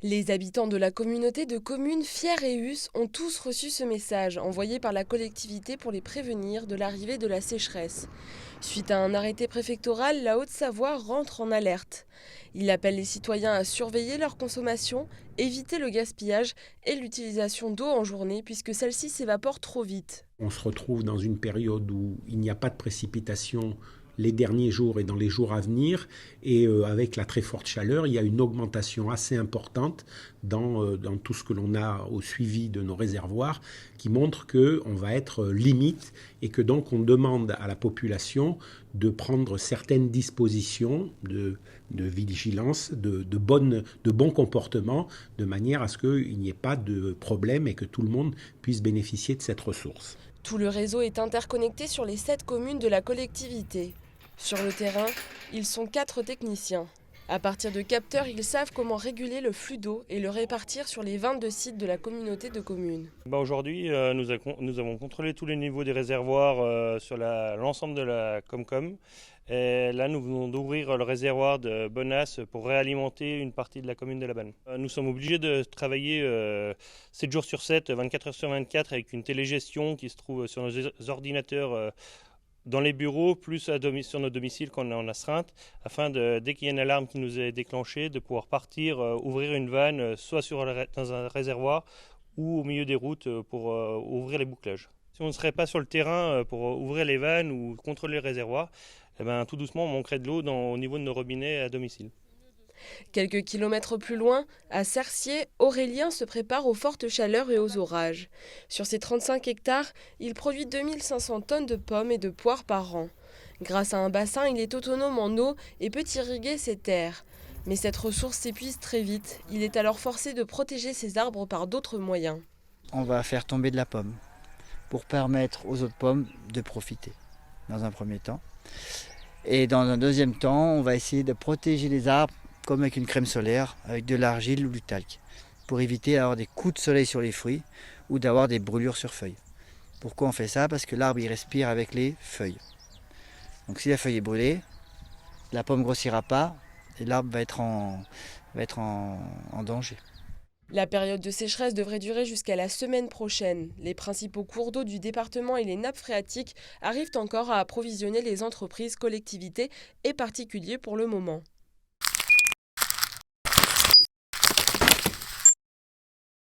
Les habitants de la communauté de communes Fier-et-Us ont tous reçu ce message envoyé par la collectivité pour les prévenir de l'arrivée de la sécheresse. Suite à un arrêté préfectoral, la Haute-Savoie rentre en alerte. Il appelle les citoyens à surveiller leur consommation, éviter le gaspillage et l'utilisation d'eau en journée puisque celle-ci s'évapore trop vite. On se retrouve dans une période où il n'y a pas de précipitations les derniers jours et dans les jours à venir, et avec la très forte chaleur, il y a une augmentation assez importante dans tout ce que l'on a au suivi de nos réservoirs, qui montre qu'on va être limite et que donc on demande à la population de prendre certaines dispositions de vigilance, de bons comportements, de manière à ce qu'il n'y ait pas de problème et que tout le monde puisse bénéficier de cette ressource. Tout le réseau est interconnecté sur les 7 communes de la collectivité. Sur le terrain, ils sont 4 techniciens. À partir de capteurs, ils savent comment réguler le flux d'eau et le répartir sur les 22 sites de la communauté de communes. Aujourd'hui, nous avons contrôlé tous les niveaux des réservoirs sur l'ensemble de la Comcom. Et là, nous venons d'ouvrir le réservoir de Bonas pour réalimenter une partie de la commune de La Banne. Nous sommes obligés de travailler 7 jours sur 7, 24 heures sur 24 avec une télégestion qui se trouve sur nos ordinateurs dans les bureaux, plus sur nos domiciles quand on est en astreinte, afin dès qu'il y a une alarme qui nous est déclenchée, de pouvoir partir, ouvrir une vanne, soit dans un réservoir ou au milieu des routes pour ouvrir les bouclages. Si on ne serait pas sur le terrain pour ouvrir les vannes ou contrôler les réservoirs, tout doucement on manquerait de l'eau au niveau de nos robinets à domicile. Quelques kilomètres plus loin, à Cercier, Aurélien se prépare aux fortes chaleurs et aux orages. Sur ses 35 hectares, il produit 2500 tonnes de pommes et de poires par an. Grâce à un bassin, il est autonome en eau et peut irriguer ses terres. Mais cette ressource s'épuise très vite. Il est alors forcé de protéger ses arbres par d'autres moyens. On va faire tomber de la pomme pour permettre aux autres pommes de profiter, dans un premier temps. Et dans un deuxième temps, on va essayer de protéger les arbres comme avec une crème solaire, avec de l'argile ou du talc, pour éviter d'avoir des coups de soleil sur les fruits ou d'avoir des brûlures sur feuilles. Pourquoi on fait ça? Parce que l'arbre il respire avec les feuilles. Donc si la feuille est brûlée, la pomme ne grossira pas et l'arbre va être en danger. La période de sécheresse devrait durer jusqu'à la semaine prochaine. Les principaux cours d'eau du département et les nappes phréatiques arrivent encore à approvisionner les entreprises, collectivités et particuliers pour le moment.